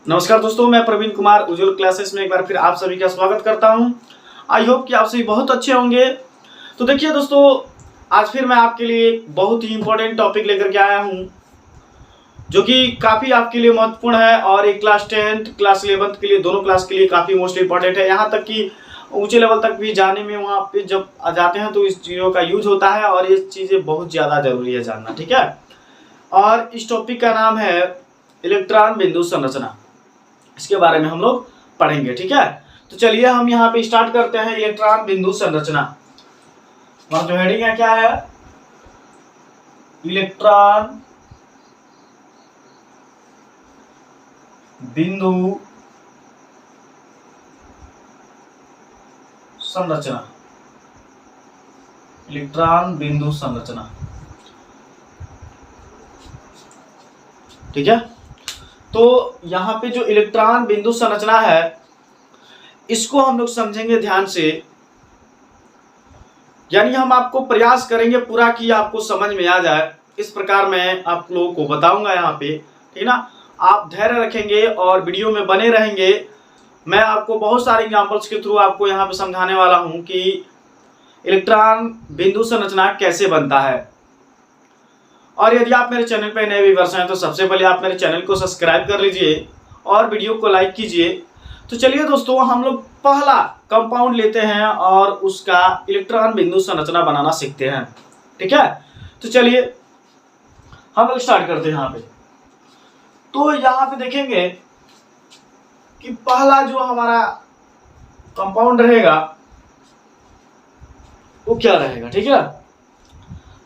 नमस्कार दोस्तों, मैं प्रवीण कुमार उज्ज्वल क्लासेस में एक बार फिर आप सभी का स्वागत करता हूं। आई होप कि आप सभी बहुत अच्छे होंगे। तो देखिए दोस्तों, आज फिर मैं आपके लिए एक बहुत ही इंपॉर्टेंट टॉपिक लेकर के आया हूं, जो कि काफ़ी आपके लिए महत्वपूर्ण है और एक क्लास 10th क्लास 11th के लिए, दोनों क्लास के लिए काफ़ी मोस्ट इंपॉर्टेंट है। यहाँ तक कि ऊंचे लेवल तक भी जाने में वहाँ पे जब जाते हैं तो इस चीज़ों का यूज होता है और ये चीज़ें बहुत ज़्यादा जरूरी है जानना, ठीक है। और इस टॉपिक का नाम है इलेक्ट्रॉन बिंदु संरचना। इसके बारे में हम लोग पढ़ेंगे, ठीक है। तो चलिए हम यहाँ पे स्टार्ट करते हैं। इलेक्ट्रॉन बिंदु संरचना, जो हेडिंग है क्या है, इलेक्ट्रॉन बिंदु संरचना। इलेक्ट्रॉन बिंदु संरचना, ठीक है। तो यहाँ पे जो इलेक्ट्रॉन बिंदु संरचना है, इसको हम लोग समझेंगे ध्यान से। यानी हम आपको प्रयास करेंगे पूरा कि आपको समझ में आ जाए, इस प्रकार मैं आप लोगों को बताऊंगा यहाँ पे, ठीक ना। आप धैर्य रखेंगे और वीडियो में बने रहेंगे। मैं आपको बहुत सारे एग्जांपल्स के थ्रू आपको यहाँ पे समझाने वाला हूँ कि इलेक्ट्रॉन बिंदु संरचना कैसे बनता है। और यदि आप मेरे चैनल पर नए व्यूअर्स हैं तो सबसे पहले आप मेरे चैनल को सब्सक्राइब कर लीजिए और वीडियो को लाइक कीजिए। तो चलिए दोस्तों, हम लोग पहला कंपाउंड लेते हैं और उसका इलेक्ट्रॉन बिंदु संरचना बनाना सीखते हैं, ठीक है। तो चलिए हम लोग स्टार्ट करते हैं यहाँ पे। तो यहाँ पे देखेंगे कि पहला जो हमारा कंपाउंड रहेगा वो क्या रहेगा, ठीक है।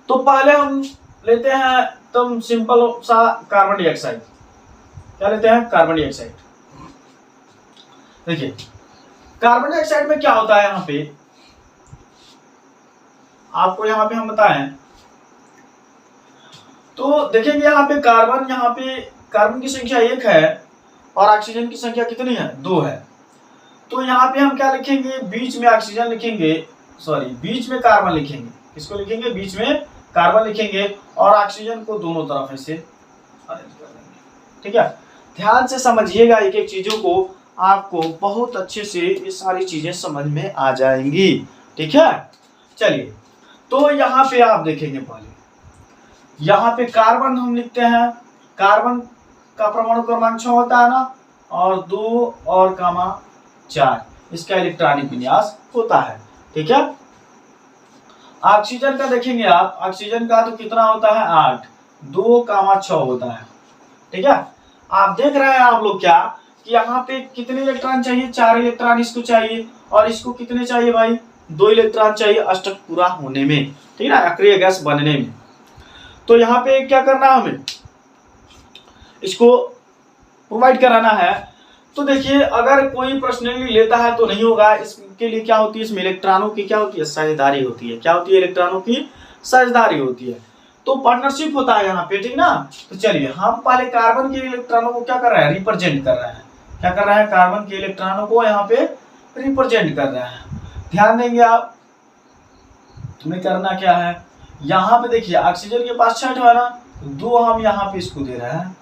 तो पहले हम लेते हैं एकदम सिंपल सा कार्बन डाइऑक्साइड। क्या लेते हैं? Carbon dioxide. देखिए कार्बन डाइऑक्साइड में क्या होता है, यहाँ पे आपको यहाँ पे हम बताएं तो देखेंगे यहाँ पे कार्बन की संख्या 1 है और ऑक्सीजन की संख्या कितनी है? 2 है। तो यहाँ पे हम क्या लिखेंगे? बीच में ऑक्सीजन लिखेंगे, बीच में कार्बन लिखेंगे। किसको लिखेंगे? बीच में कार्बन लिखेंगे और ऑक्सीजन को दोनों तरफ से अरेंज कर देंगे, ठीक है। ध्यान से समझिएगा एक एक चीजों को, आपको बहुत अच्छे से ये सारी चीजें समझ में आ जाएंगी, ठीक है। चलिए तो यहाँ पे आप देखेंगे, पहले यहाँ पे कार्बन हम लिखते हैं। कार्बन का परमाणु क्रमांक 6 होता है ना, और 2 और 4 इसका इलेक्ट्रॉनिक विन्यास होता है, ठीक है। ऑक्सीजन का देखेंगे आप, ऑक्सीजन का तो कितना होता है? 8, 2, 6 होता है, ठीक है। आप देख रहे हैं आप लोग क्या कि यहाँ पे कितने इलेक्ट्रॉन चाहिए? 4 इलेक्ट्रॉन इसको चाहिए और इसको कितने चाहिए भाई? 2 इलेक्ट्रॉन चाहिए अष्टक पूरा होने में, ठीक है ना, अक्रिय गैस बनने में। तो यहाँ पे क्या करना है, हमें इसको प्रोवाइड कराना है। तो देखिए अगर कोई पर्सनली लेता है तो नहीं होगा, इसके लिए क्या होती है? इसमें इलेक्ट्रॉनों की क्या होती है? साझेदारी होती है। क्या होती है? इलेक्ट्रॉनों की साझेदारी होती है। तो पार्टनरशिप होता है यहाँ पे, ठीक ना। तो चलिए हम पहले कार्बन के इलेक्ट्रॉनों को क्या कर रहे हैं? रिप्रेजेंट कर रहे हैं। क्या कर रहे हैं? कार्बन के इलेक्ट्रॉनों को यहाँ पे रिप्रेजेंट कर रहे हैं। ध्यान देंगे आप, हमें करना क्या है। यहाँ पे देखिए ऑक्सीजन के पास 6 है ना, 2 हम यहाँ पे इसको दे रहे हैं,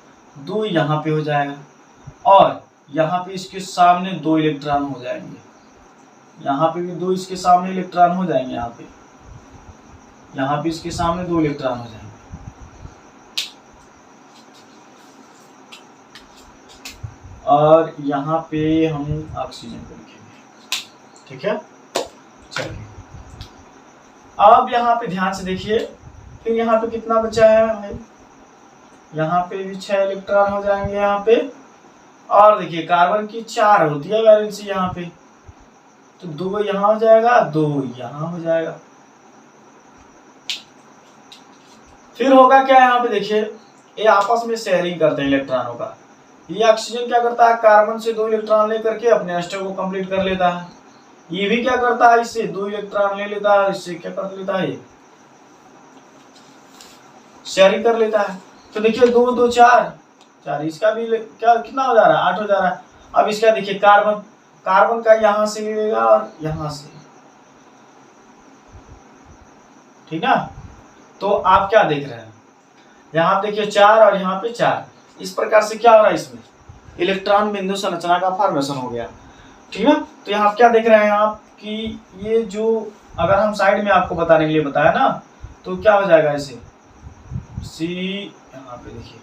2 यहाँ पे हो जाएगा और यहाँ पे इसके सामने 2 इलेक्ट्रॉन हो जाएंगे। यहाँ पे भी 2 इसके सामने इलेक्ट्रॉन हो जाएंगे। यहाँ पे इसके सामने 2 इलेक्ट्रॉन हो जाएंगे और यहाँ पे हम ऑक्सीजन को लिखेंगे, ठीक है। चलिए अब यहाँ पे ध्यान से देखिए, फिर यहाँ पे कितना बचा है? यहाँ पे भी 6 इलेक्ट्रॉन हो जाएंगे यहाँ पे। और देखिए कार्बन की 4 होती है वैलेंसी यहाँ पे, तो 2 यहाँ हो जाएगा, 2 यहाँ हो जाएगा। फिर होगा क्या? यहाँ पे देखिए ये आपस में शेयरिंग करते हैं इलेक्ट्रॉनों का। ये ऑक्सीजन क्या करता है? कार्बन से 2 इलेक्ट्रॉन लेकर के अपने अष्टक को कंप्लीट कर लेता है। ये भी क्या करता है? इससे 2 इलेक्ट्रॉन ले लेता है, इससे क्या कर लेता है? शेयरिंग कर लेता है। तो देखिए 2, 2, 4, इसका भी क्या कितना हो जा रहा है? 8 हो जा रहा है। अब इसका देखिए कार्बन का यहाँ से लेगा और यहाँ से, ठीक ना। तो आप क्या देख रहे हैं? यहाँ देखिए 4 और यहाँ पे 4, इस प्रकार से क्या हो रहा है? इसमें इलेक्ट्रॉन बिंदु संरचना का फॉर्मेशन हो गया। ठीक है, तो यहाँ क्या देख रहे हैं आप कि ये जो अगर हम साइड में आपको बताने के लिए बताया ना, तो क्या हो जाएगा ऐसे सी, यहाँ पे देखिए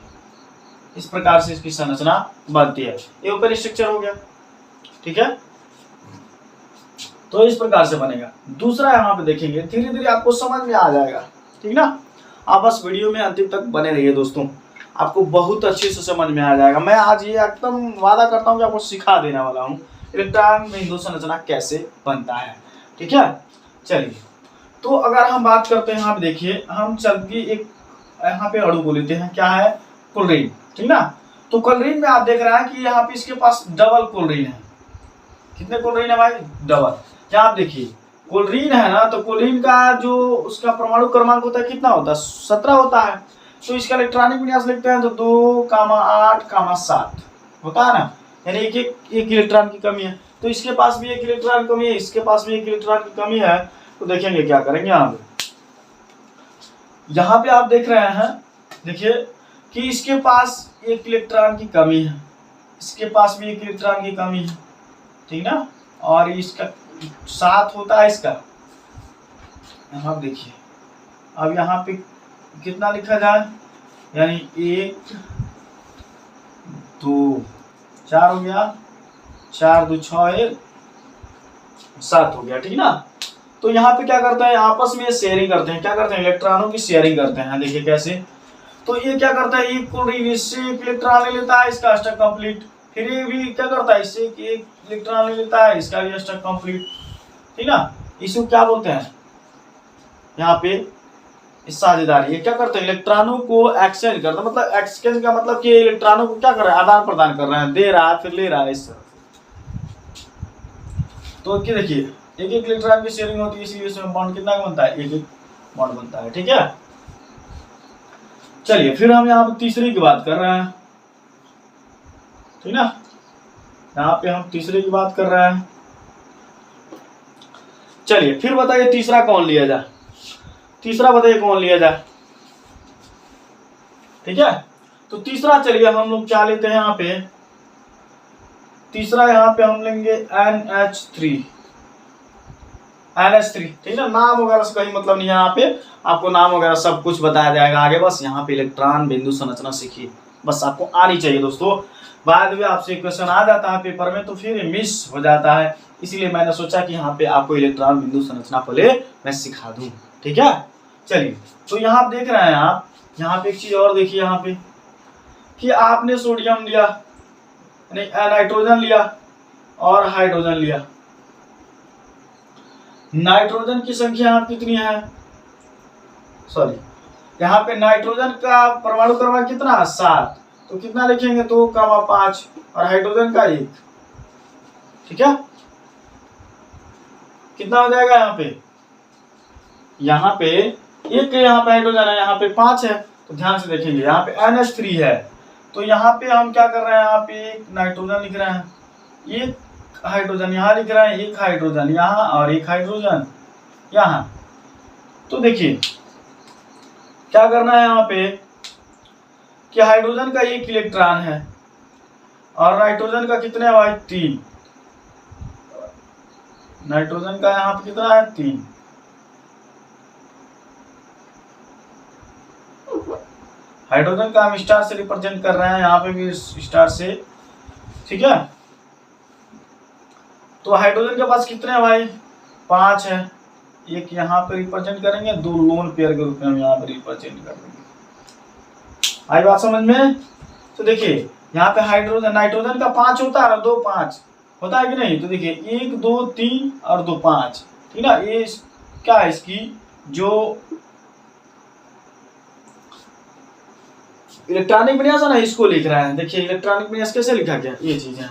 इस प्रकार से इसकी संरचना बनती है। ये ऊपर स्ट्रक्चर हो गया। ठीक है, तो इस प्रकार से बनेगा। दूसरा यहाँ पे देखेंगे, धीरे धीरे आपको समझ में आ जाएगा। ठीक ना, आप बस वीडियो में अंतिम तक बने रहिए दोस्तों, आपको बहुत अच्छे से समझ में आ जाएगा। मैं आज ये एकदम वादा करता हूँ कि आपको सिखा देने वाला हूँ इलेक्ट्रॉन बिंदु संरचना कैसे बनता है। ठीक है, चलिए तो अगर हम बात करते हैं, यहाँ पे देखिए हम चल के एक यहाँ पे अणु को लेते हैं, क्या है, क्लोरीन। ठीक ना, तो क्लोरीन में आप देख रहे हैं कि यहाँ पे इसके पास डबल क्लोरीन है। कितने क्लोरीन है भाई, डबल। यहाँ आप देखिए क्लोरीन है ना, तो क्लोरीन का जो उसका परमाणु क्रमांक होता है कितना होता है, 17 होता है। तो इसका इलेक्ट्रॉनिक विन्यास लिखते हैं तो 2,8,7 होता है ना, यानी एक इलेक्ट्रॉन की कमी है। तो इसके पास भी एक इलेक्ट्रॉन कमी है, इसके पास भी एक इलेक्ट्रॉन की कमी है। तो देखेंगे क्या करेंगे, यहाँ पे आप देख रहे हैं, देखिए कि इसके पास एक इलेक्ट्रॉन की कमी है, इसके पास भी एक इलेक्ट्रॉन की कमी है। ठीक ना, और इसका 7 होता है इसका। यहाँ देखिए अब यहाँ पे कितना लिखा जाए, यानी 1 2 4 हो गया, 4 2 6 7 हो गया। ठीक ना, तो यहाँ पे क्या करते हैं, आपस में शेयरिंग करते हैं। क्या करते हैं, इलेक्ट्रॉनों की शेयरिंग करते हैं। देखिए कैसे, तो ये क्या करता है, एक क्लोरीन इससे एक इलेक्ट्रॉन ले लेता है, इसका स्टक कंप्लीट। फिर ये भी क्या करता है, इससे एक इलेक्ट्रॉन ले लेता है, इसका भी स्टक कंप्लीट। ठीक ना, इसको क्या बोलते हैं यहाँ पे, इस साझेदारी। ये क्या करते हैं, इलेक्ट्रॉनों को एक्सचेंज करता है। मतलब एक्सचेंज का मतलब कि इलेक्ट्रॉनों को क्या कर रहा है, आदान प्रदान कर रहे हैं, दे रहा है फिर ले रहा है इस तरह। तो देखिए एक एक इलेक्ट्रॉन की शेयरिंग होती है, इसलिए इसमें बॉन्ड कितना बनता है, एक एक बॉन्ड बनता है। ठीक है, चलिए फिर हम यहाँ पे तीसरे की बात कर रहे हैं। ठीक ना, यहाँ पे हम तीसरे की बात कर रहे हैं। चलिए फिर बताइए तीसरा कौन लिया जाए, तीसरा बताइए कौन लिया जाए। ठीक है, तो तीसरा चलिए हम लोग क्या लेते हैं, यहाँ पे तीसरा यहाँ पे हम लेंगे NH3। ठीक है, नाम वगैरह से कहीं मतलब नहीं है, यहाँ पे आपको नाम वगैरह सब कुछ बताया जाएगा आगे। बस यहाँ पे इलेक्ट्रॉन बिंदु संरचना सीखिए, बस आपको आनी चाहिए दोस्तों। बाद में आपसे क्वेश्चन आ जाता है पेपर में तो फिर मिस हो जाता है, इसीलिए मैंने सोचा कि यहाँ पे आपको इलेक्ट्रॉन बिंदु संरचना पहले मैं सिखा दूं। ठीक है, चलिए तो यहाँ आप देख रहे हैं, आप यहाँ पे एक चीज और देखिए, यहाँ पे कि आपने सोडियम लिया, नाइट्रोजन लिया और हाइड्रोजन लिया। नाइट्रोजन की संख्या यहाँ कितनी है, सॉरी यहाँ पे नाइट्रोजन का परमाणु क्रमांक कितना है, 7। तो कितना लिखेंगे, 2,5 और हाइड्रोजन का 1। ठीक है, कितना हो जाएगा यहाँ पे, यहाँ पे एक, यहाँ पे हाइड्रोजन है, यहाँ पे 5 है। तो ध्यान से देखेंगे, यहाँ पे NH3 है, तो यहाँ पे हम क्या कर रहे हैं, यहाँ पे एक नाइट्रोजन लिख रहे हैं, एक हाइड्रोजन यहाँ लिख रहे हैं, एक हाइड्रोजन यहाँ और एक हाइड्रोजन यहाँ। तो देखिए क्या करना है यहाँ पे कि हाइड्रोजन का 1 इलेक्ट्रॉन है और नाइट्रोजन का कितने भाई, 3। नाइट्रोजन का यहाँ पे कितना है, 3। हाइड्रोजन का हम स्टार से रिप्रेजेंट कर रहे हैं, यहाँ पे भी स्टार से। ठीक है, तो हाइड्रोजन के पास कितने हैं भाई, 5 है। एक यहाँ पे रिप्रेजेंट करेंगे, 2 लोन पेयर के रूप में हम यहाँ पे रिप्रेजेंट कर देंगे। आई बात समझ में। तो देखिए यहाँ पे हाइड्रोजन नाइट्रोजन का 5 होता है ना, 2 5 होता है कि नहीं। तो देखिए 1 2 3 और 2 5। ठीक ना, ये क्या है, इसकी जो इलेक्ट्रॉनिक विन्यास है ना, इसको लिख रहा है। देखिए इलेक्ट्रॉनिक विन्यास कैसे लिखा गया, ये चीज है।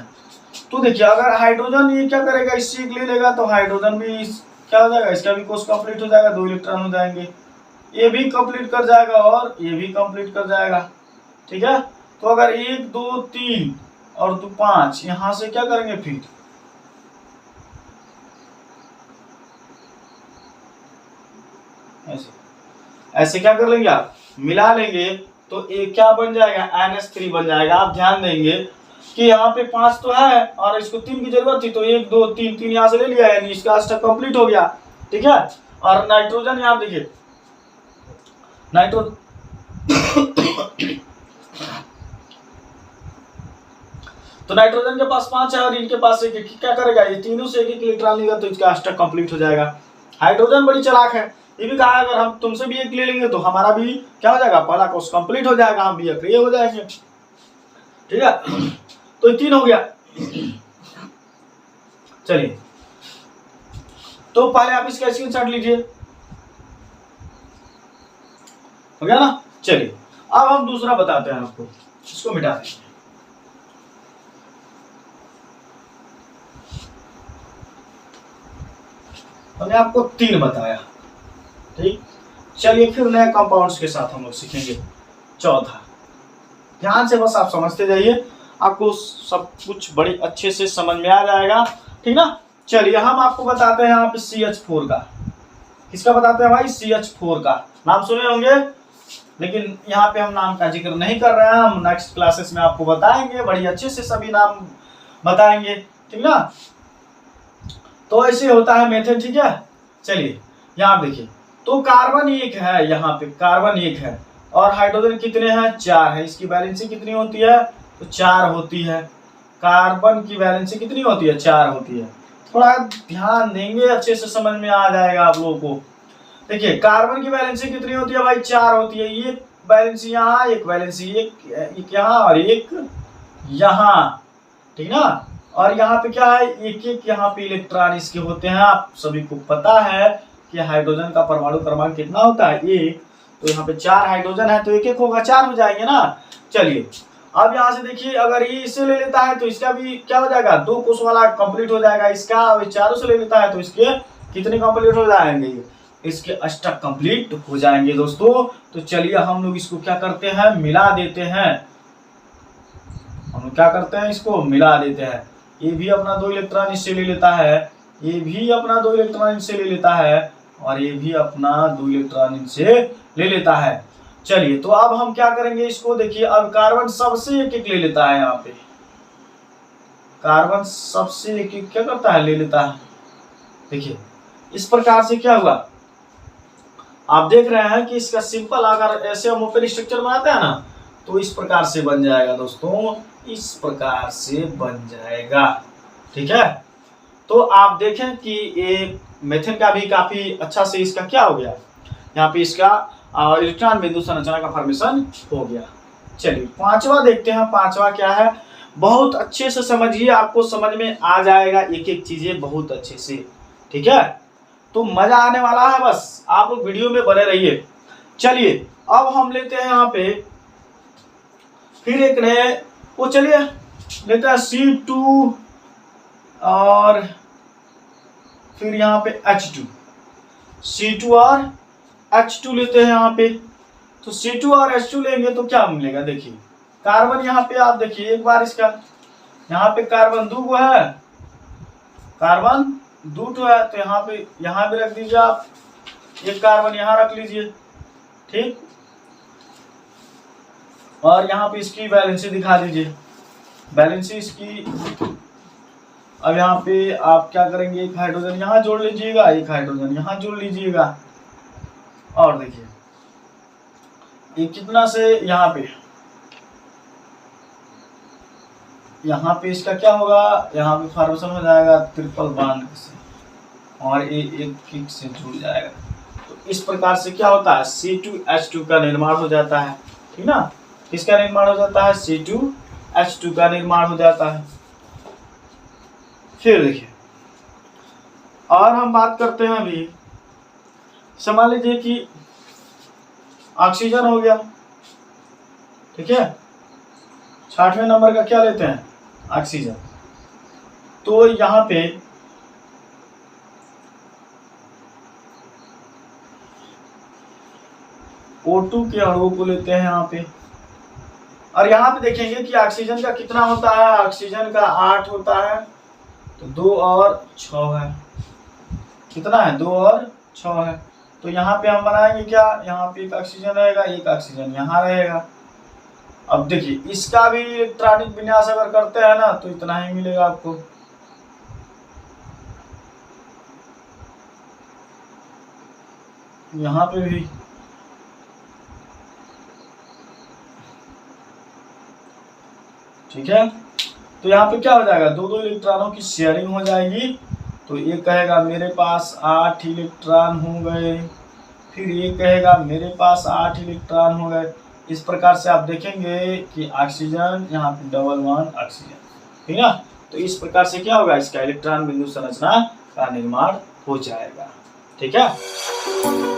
तो देखिए अगर हाइड्रोजन ये क्या करेगा, इससे एक ले लेगा तो हाइड्रोजन भी क्या हो जाएगा, इसका भी कोर्स कंप्लीट हो जाएगा, 2 इलेक्ट्रॉन हो जाएंगे। ये भी कंप्लीट कर जाएगा और ये भी कंप्लीट कर जाएगा। ठीक है, तो अगर 1 2 3 और 2 5 यहां से क्या करेंगे, फिर ऐसे ऐसे क्या कर लेंगे, आप मिला लेंगे तो एक क्या बन जाएगा, NH3 बन जाएगा। आप ध्यान देंगे कि यहाँ पे 5 तो है और इसको 3 की जरूरत थी, तो 1 2 3 3 यहाँ से ले लिया, यानी इसका स्टेप कंप्लीट हो गया। ठीक है, और नाइट्रोजन यहाँ देखिए नाइट्रो तो नाइट्रोजन के पास 5 है और इनके पास एक, क्या करेगा, ये तीनों से एक इलेक्ट्रॉन लेगा तो इसका स्टेप कंप्लीट हो जाएगा। हाइड्रोजन बड़ी चालाक है, ये भी कहा अगर हम तुमसे भी एक ले लेंगे तो हमारा भी क्या हो जाएगा, पहला कोर्स कंप्लीट हो जाएगा, हम भी अक्रिय हो जाएंगे। ठीक है, तो ये 3 हो गया। चलिए, तो पहले आप इसका स्क्रीनशॉट लीजिए, हो गया ना। चलिए अब हम दूसरा बताते हैं आपको, इसको मिटा देंगे। हमने आपको 3 बताया, ठीक। चलिए फिर नए कंपाउंड्स के साथ हम लोग सीखेंगे चौथा। ध्यान से बस आप समझते जाइए, आपको सब कुछ बड़ी अच्छे से समझ में आ जाएगा, ठीक ना। चलिए हम आपको बताते हैं यहाँ पे CH4 का। किसका बताते हैं भाई, CH4 का। नाम सुने होंगे, लेकिन यहाँ पे हम नाम का जिक्र नहीं कर रहे हैं, हम नेक्स्ट क्लासेस में आपको बताएंगे, बड़ी अच्छे से सभी नाम बताएंगे, ठीक ना। तो ऐसे होता है मेथड, ठीक है। चलिए यहाँ देखिए, तो कार्बन 1 है, यहाँ पे कार्बन 1 है और हाइड्रोजन कितने हैं, 4 है। इसकी वैलेंसी कितनी होती है, तो 4 होती है। कार्बन की वैलेंसी कितनी होती है, 4 होती है। थोड़ा ध्यान देंगे, अच्छे से समझ में आ जाएगा आप लोगों को। देखिए कार्बन की वैलेंसी कितनी होती है भाई, 4 होती है। ये वैलेंसी यहाँ, एक वैलेंसी एक यहाँ और एक यहाँ, ठीक ना। और यहाँ पे क्या है, एक एक यहाँ पे इलेक्ट्रॉन इसके होते हैं। आप सभी को पता है कि हाइड्रोजन का परमाणु क्रमांक कितना होता है, 1। तो यहाँ पे 4 हाइड्रोजन है तो एक एक होगा, 4 हो जाएंगे ना। चलिए अब यहाँ से देखिए, अगर ये इसे ले लेता है तो इसका भी क्या हो जाएगा, 2 कोष वाला कंप्लीट हो जाएगा इसका। और चारों से ले लेता है तो इसके कितने कंप्लीट हो जाएंगे, इसके अष्टक कंप्लीट हो जाएंगे दोस्तों। तो चलिए हम लोग इसको क्या करते हैं, मिला देते हैं। हम क्या करते हैं, इसको मिला देते हैं। ये भी अपना 2 इलेक्ट्रॉन इससे ले लेता है, ये भी अपना 2 इलेक्ट्रॉन इससे ले लेता है और ये भी अपना 2 इलेक्ट्रॉन इनसे ले लेता है। चलिए तो अब हम क्या करेंगे, इसको देखिए, अब कार्बन सबसे एक एक ले लेता है। यहाँ पे कार्बन सबसे एक एक क्या करता है, ले लेता है। देखिए इस प्रकार से क्या हुआ, आप देख रहे हैं कि इसका सिंपल अगर ऐसे हम ओपन स्ट्रक्चर बनाते हैं ना, तो इस प्रकार से बन जाएगा दोस्तों, इस प्रकार से बन जाएगा, ठीक है। तो आप देखें कि ये मेथड का भी काफी अच्छा से इसका क्या हो गया, यहाँ पे इसका इलेक्ट्रॉन बिंदु संरचना का फॉर्मेशन हो गया। चलिए पांचवा देखते हैं, पांचवा क्या है, बहुत अच्छे से समझिए, आपको समझ में आ जाएगा एक एक चीजें बहुत अच्छे से, ठीक है। तो मजा आने वाला है, बस आप लोग वीडियो में बने रहिए। चलिए अब हम लेते हैं यहाँ पे फिर एक नए, वो चलिए लेते हैं C2 और फिर यहाँ पे H2, C2 और H2 लेते हैं यहाँ पे। तो C2 और H2 लेंगे तो क्या मिलेगा, देखिए कार्बन यहाँ पे आप देखिए एक बार इसका, यहाँ पे कार्बन 2 है, कार्बन 2 है, तो यहाँ भी रख दीजिए आप, एक कार्बन यहाँ रख लीजिए, ठीक। और यहाँ पे इसकी वैलेंसी दिखा दीजिए, वैलेंसी इसकी। अब यहाँ पे आप क्या करेंगे, एक हाइड्रोजन यहाँ जोड़ लीजिएगा, एक हाइड्रोजन यहाँ जोड़ लीजिएगा। और देखिए ये कितना से यहाँ पे इसका क्या होगा, यहाँ पे फॉर्मेशन हो जाएगा ट्रिपल बॉन्ड से, और ये एक से जुड़ जाएगा। तो इस प्रकार से क्या होता है, C2H2 का निर्माण हो जाता है, ठीक ना। किसका निर्माण हो जाता है, C2H2 का निर्माण हो जाता है। फिर देखिए और हम बात करते हैं अभी, समझ लीजिए कि ऑक्सीजन हो गया, ठीक है। 60वें नंबर का क्या लेते हैं, ऑक्सीजन। तो यहाँ पे O2 के अणुओं को लेते हैं यहाँ पे, और यहाँ पे देखेंगे कि ऑक्सीजन का कितना होता है, ऑक्सीजन का 8 होता है, तो 2 और 6 है, कितना है, 2 और 6 है। तो यहाँ पे हम बनाएंगे क्या, यहाँ पे एक ऑक्सीजन रहेगा, एक ऑक्सीजन यहाँ रहेगा, अब देखिए इसका भी इलेक्ट्रॉनिक विन्यास अगर करते हैं ना तो इतना ही मिलेगा आपको। यहाँ पे भी ठीक है। तो यहाँ पे क्या हो जाएगा, दो दो इलेक्ट्रॉनों की शेयरिंग हो जाएगी। तो ये कहेगा मेरे पास 8 इलेक्ट्रॉन हो गए, फिर ये कहेगा मेरे पास 8 इलेक्ट्रॉन हो गए। इस प्रकार से आप देखेंगे कि ऑक्सीजन यहाँ पे डबल बॉन्ड ऑक्सीजन, ठीक है। तो इस प्रकार से क्या होगा, इसका इलेक्ट्रॉन बिंदु संरचना का निर्माण हो जाएगा, ठीक है।